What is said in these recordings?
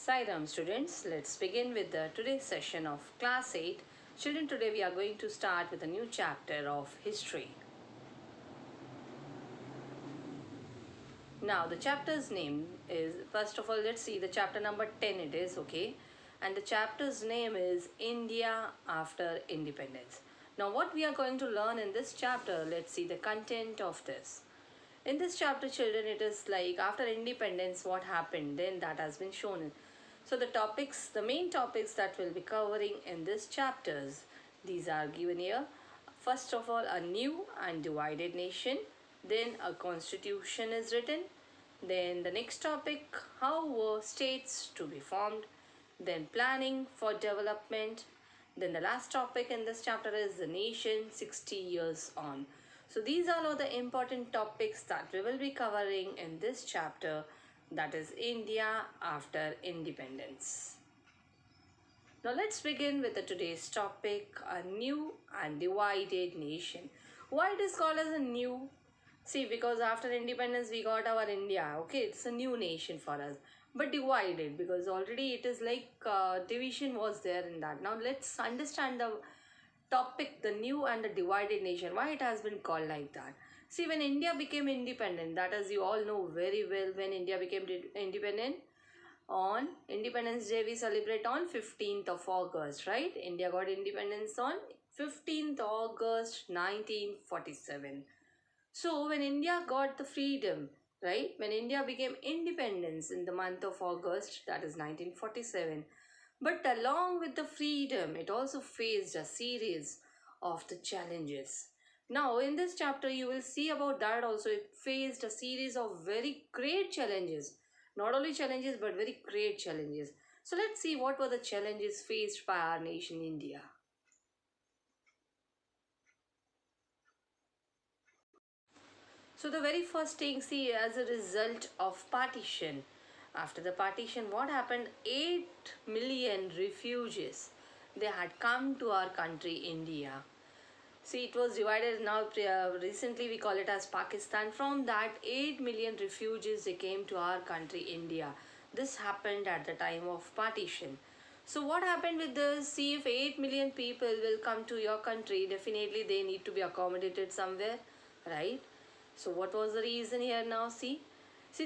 Sairam students, let's begin with the today's session of class 8. Children, today we are going to start with a new chapter of history. Now the chapter's name is, first of all, let's see the chapter number 10 it is, okay? And the chapter's name is India After Independence. Now what we are going to learn in this chapter, let's see the content of this. In this chapter, children, it is like after independence what happened, then that has been shown. So the main topics that we'll be covering in this chapters, these are given here. First of all, a new and divided nation. Then a constitution is written. Then the next topic, how were states to be formed. Then planning for development. Then the last topic in this chapter is the nation 60 years on. So these are all the important topics that we will be covering in this chapter, that is India after independence. Now let's begin with today's topic, a new and divided nation. Why it is called as a new? See, because after independence we got our India, okay, it's a new nation for us. But divided because already it is like division was there in that. Now let's understand the topic, the new and the divided nation, why it has been called like that. See, when India became independent, that as you all know very well, when India became independent, on Independence Day we celebrate on 15th of August, right? India got independence on 15th August 1947. So when India got the freedom, right, when India became independence in the month of August, that is 1947, but along with the freedom, it also faced a series of the challenges. Now, in this chapter, you will see about that also. It faced a series of very great challenges. Not only challenges, but very great challenges. So, let's see what were the challenges faced by our nation, India. So, the very first thing, see, as a result of partition, after the partition, what happened? 8 million refugees, they had come to our country, India. See, it was divided now, recently we call it as Pakistan. From that, 8 million refugees, they came to our country, India. This happened at the time of partition. So what happened with this? See, if 8 million people will come to your country, definitely they need to be accommodated somewhere, right? So what was the reason here now? See,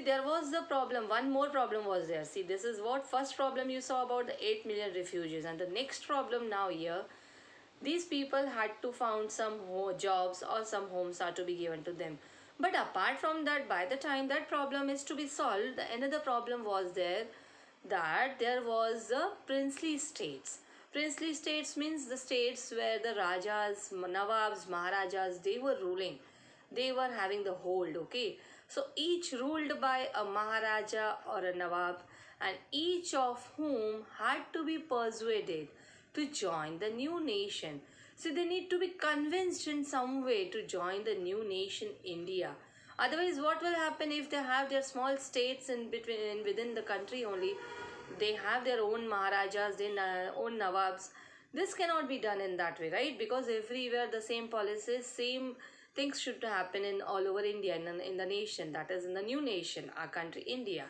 there was the problem. One more problem was there. See, this is what first problem you saw about the 8 million refugees. And the next problem now here, these people had to found some jobs or some homes are to be given to them. But apart from that, by the time that problem is to be solved, another problem was there, that there was the princely states. Princely states means the states where the Rajas, Nawabs, Maharajas, they were ruling. They were having the hold, okay. So each ruled by a Maharaja or a Nawab, and each of whom had to be persuaded to join the new nation. So they need to be convinced in some way to join the new nation, India. Otherwise, what will happen if they have their small states in between, within the country only? They have their own Maharajas, their own Nawabs. This cannot be done in that way, right? Because everywhere the same policies, same things should happen in all over India, in the nation, that is in the new nation, our country, India.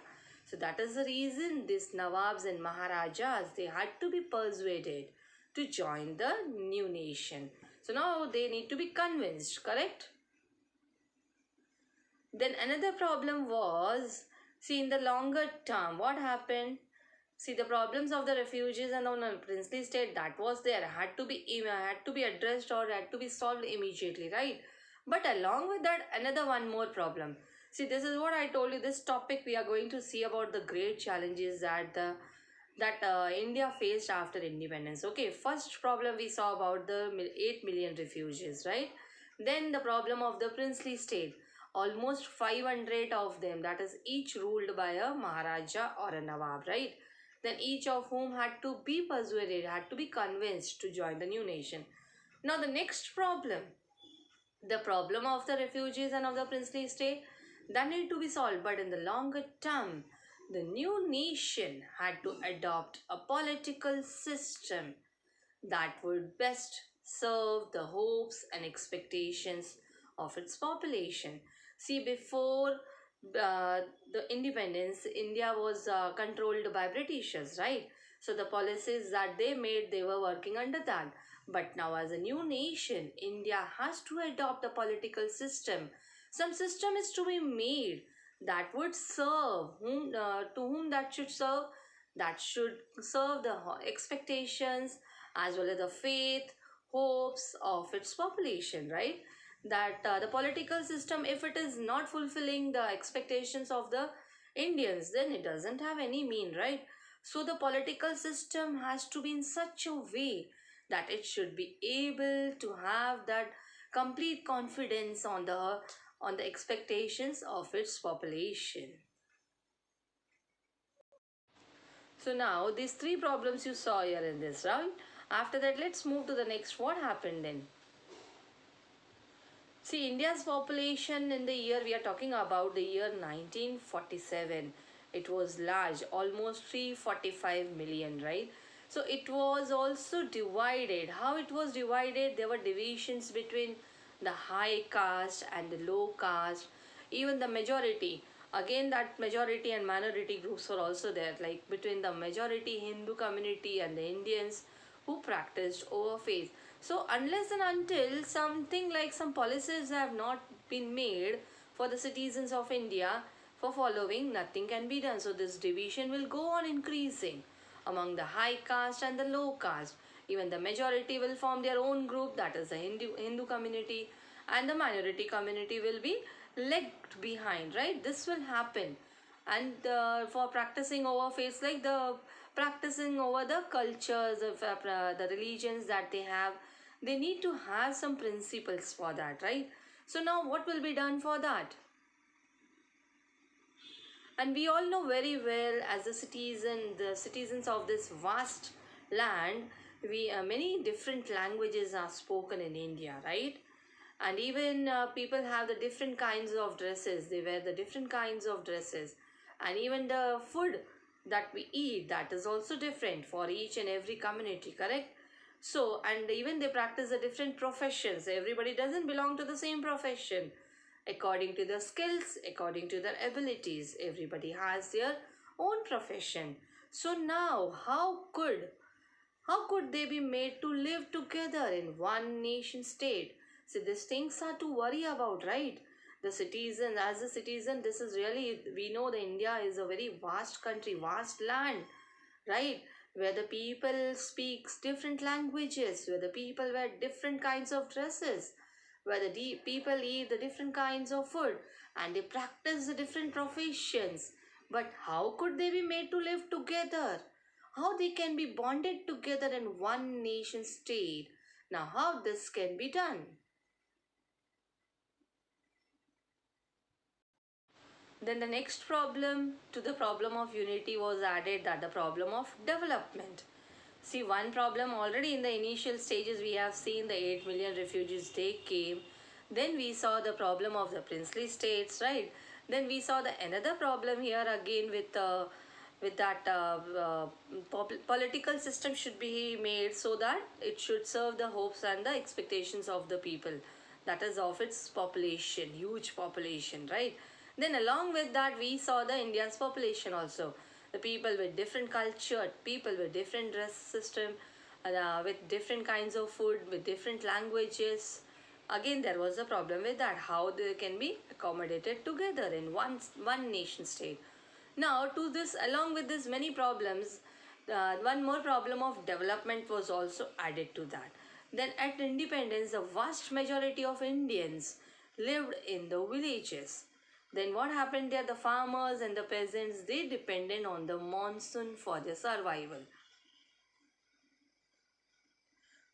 So that is the reason these Nawabs and Maharajas, they had to be persuaded to join the new nation. So now they need to be convinced, correct? Then another problem was, see, in the longer term, what happened? See, the problems of the refugees and the princely state, that was there, had to be addressed or had to be solved immediately, right? But along with that, another one more problem. See, this is what I told you. This topic we are going to see about the great challenges that India faced after independence. Okay, first problem we saw about the 8 million refugees, right? Then the problem of the princely state, almost 500 of them, that is each ruled by a Maharaja or a Nawab, right? Then each of whom had to be persuaded, had to be convinced to join the new nation. Now the next problem, the problem of the refugees and of the princely state, that need to be solved. But in the longer term, the new nation had to adopt a political system that would best serve the hopes and expectations of its population. See, before uh, the independence, India was controlled by Britishers, right? So the policies that they made, they were working under that. But now, as a new nation, India has to adopt a political system. Some system is to be made that would serve to whom that should serve, that should serve the expectations as well as the faith, hopes of its population, right? That the political system, if it is not fulfilling the expectations of the Indians, then it doesn't have any mean, right? So the political system has to be in such a way that it should be able to have that complete confidence on the expectations of its population. So now these three problems you saw here in this, right? After that, let's move to the next. What happened then? See, India's population in the year we are talking about, the year 1947, it was large, almost 345 million, right? So it was also divided. How it was divided? There were divisions between the high caste and the low caste, even the majority. Again, that majority and minority groups were also there, like between the majority Hindu community and the Indians who practiced over faith. So unless and until something like some policies have not been made for the citizens of India for following, nothing can be done. So this division will go on increasing among the high caste and the low caste. Even the majority will form their own group, that is the Hindu community, and the minority community will be left behind, right? This will happen. And for practicing over faiths, like the practicing over the cultures of the religions that they have, they need to have some principles for that, right? So now what will be done for that? And we all know very well, as a citizen, the citizens of this vast land, we many different languages are spoken in India, right? And even people have the different kinds of dresses, they wear the different kinds of dresses, and even the food that we eat, that is also different for each and every community, correct? So, and even they practice the different professions. Everybody doesn't belong to the same profession. According to their skills, according to their abilities, everybody has their own profession. So now, how could they be made to live together in one nation state? See, these things are to worry about, right? The citizen, as a citizen, this is really, we know the India is a very vast country, vast land, right? Where the people speaks different languages, where the people wear different kinds of dresses, where the people eat the different kinds of food, and they practice the different professions. But how could they be made to live together? How they can be bonded together in one nation state? Now, how this can be done? Then the next problem to the problem of unity was added, that the problem of development. See, one problem already in the initial stages, we have seen the 8 million refugees, they came. Then we saw the problem of the princely states, right? Then we saw the another problem here again with that political system should be made so that it should serve the hopes and the expectations of the people, that is of its population, huge population, right? Then along with that, we saw the India's population also, the people with different culture, people with different dress system, with different kinds of food, with different languages. Again, there was a problem with that, how they can be accommodated together in one nation state. Now, to this, along with this many problems, one more problem of development was also added to that. Then, at independence, the vast majority of Indians lived in the villages. Then, what happened there? The farmers and the peasants, they depended on the monsoon for their survival.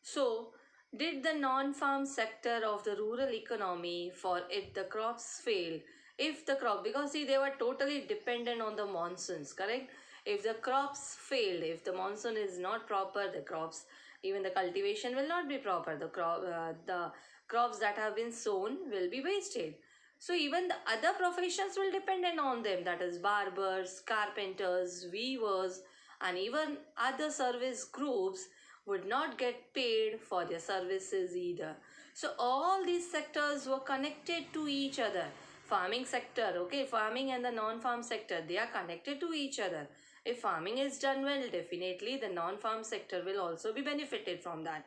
So, did the non-farm sector of the rural economy, for it the crops failed? If the crop, because see, they were totally dependent on the monsoons, correct? If the crops failed, if the monsoon is not proper, the crops, even the cultivation will not be proper. The crops that have been sown will be wasted. So even the other professions will depend on them, that is barbers, carpenters, weavers, and even other service groups would not get paid for their services either. So all these sectors were connected to each other. farming sector, okay, farming and the non-farm sector, they are connected to each other. If farming is done well, definitely the non-farm sector will also be benefited from that.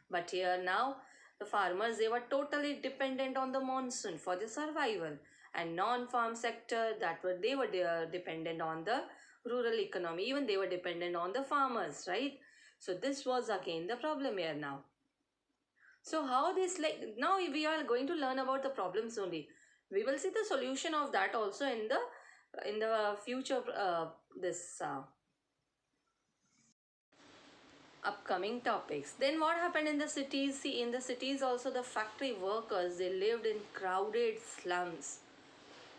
But here now, the farmers, they were totally dependent on the monsoon for their survival, and non-farm sector, that were they were dependent on the rural economy. Even they were dependent on the farmers, right? So this was again the problem here now. So how this, like, now we are going to learn about the problems only. We will see the solution of that also in the future, this upcoming topics. Then what happened in the cities? See, in the cities also, the factory workers, they lived in crowded slums.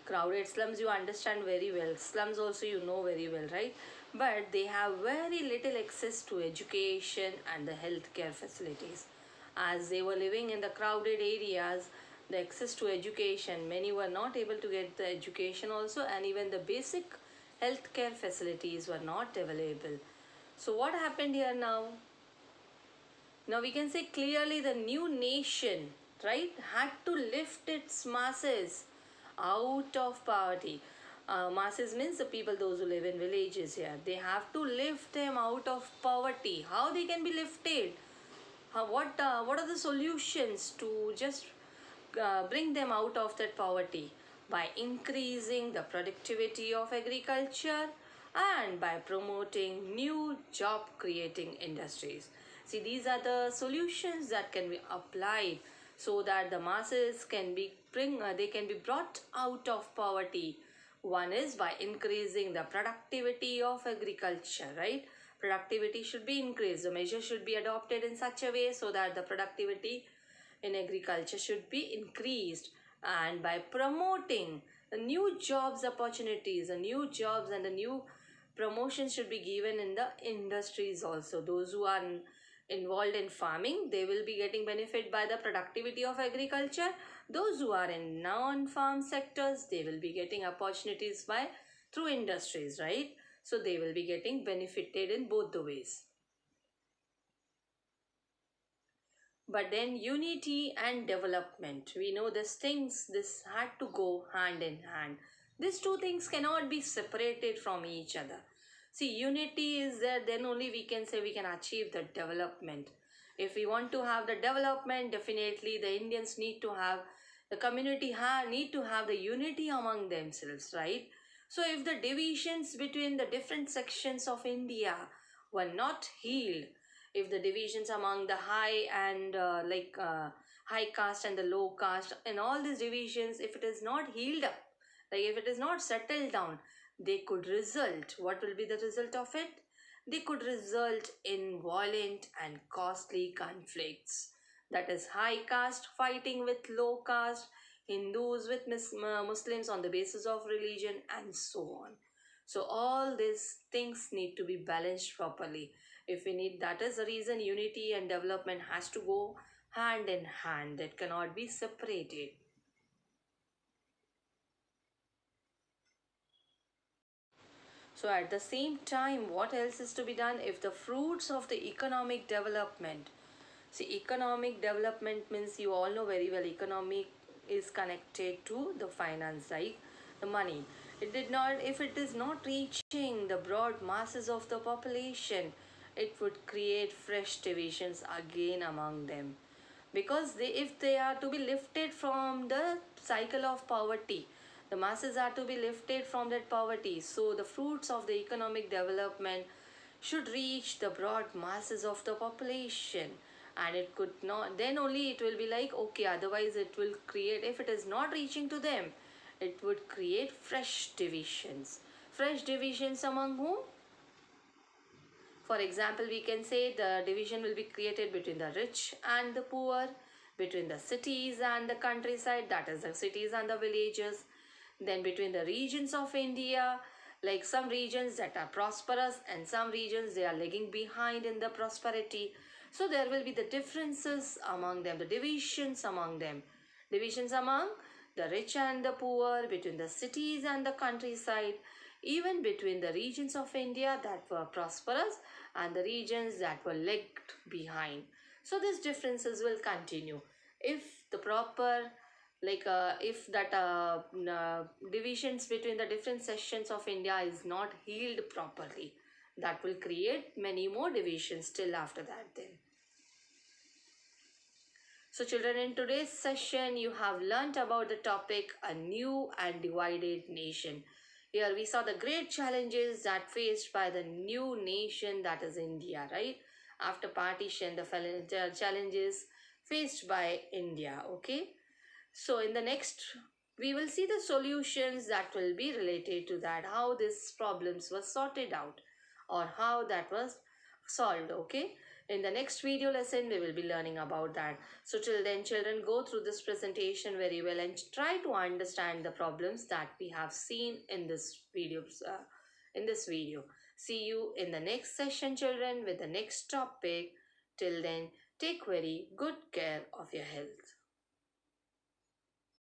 Crowded slums, you understand very well. Slums also you know very well, right? But they have very little access to education and the healthcare facilities. As they were living in the crowded areas, the access to education, many were not able to get the education also, and even the basic healthcare facilities were not available. So what happened here now? Now we can say clearly the new nation, right, had to lift its masses out of poverty. Masses means the people, those who live in villages here. They have to lift them out of poverty. How they can be lifted? What are the solutions to just bring them out of that poverty? By increasing the productivity of agriculture and by promoting new job creating industries. See, these are the solutions that can be applied so that the masses can be they can be brought out of poverty. One is by increasing the productivity of agriculture, right? Productivity should be increased. The measure should be adopted in such a way so that the productivity in agriculture should be increased, and by promoting the new jobs opportunities, the new jobs and the new promotions should be given in the industries also. Those who are involved in farming, they will be getting benefit by the productivity of agriculture. Those who are in non-farm sectors, they will be getting opportunities by through industries, right? So they will be getting benefited in both the ways. But then unity and development, we know these things, this had to go hand in hand. These two things cannot be separated from each other. See, unity is there, then only we can say we can achieve the development. If we want to have the development, definitely the Indians need to have, the community need to have the unity among themselves, right? So if the divisions between the different sections of India were not healed, if the divisions among the high and high caste and the low caste and all these divisions, if it is not healed up, like if it is not settled down, they could result, what will be the result of it? They could result in violent and costly conflicts. That is high caste fighting with low caste, Hindus with Muslims on the basis of religion, and so on. So all these things need to be balanced properly. If we need, that is the reason unity and development has to go hand in hand. That cannot be separated. So at the same time, what else is to be done? If the fruits of the economic development, see, economic development means, you all know very well, economic is connected to the finance, right? The money. It did not, if it is not reaching the broad masses of the population, it would create fresh divisions again among them. Because they, if they are to be lifted from the cycle of poverty, the masses are to be lifted from that poverty, so the fruits of the economic development should reach the broad masses of the population. And it could not, then only it will be like, okay, otherwise it will create, if it is not reaching to them, it would create fresh divisions. Fresh divisions among whom? For example, we can say the division will be created between the rich and the poor, between the cities and the countryside, that is the cities and the villages, then between the regions of India, like some regions that are prosperous and some regions they are lagging behind in the prosperity. So there will be the differences among them, the divisions among them, divisions among the rich and the poor, between the cities and the countryside, even between the regions of India that were prosperous and the regions that were lagged behind. So these differences will continue. If the proper like if that divisions between the different sections of India is not healed properly, that will create many more divisions still after that then. So children, in today's session you have learnt about the topic a new and divided nation. Here we saw the great challenges that faced by the new nation, that is India, right? After partition, the challenges faced by India, okay? So in the next, we will see the solutions that will be related to that, how these problems were sorted out or how that was solved, okay? In the next video lesson, we will be learning about that. So till then, children, go through this presentation very well and try to understand the problems that we have seen in this video. See you in the next session, children, with the next topic. Till then, take very good care of your health.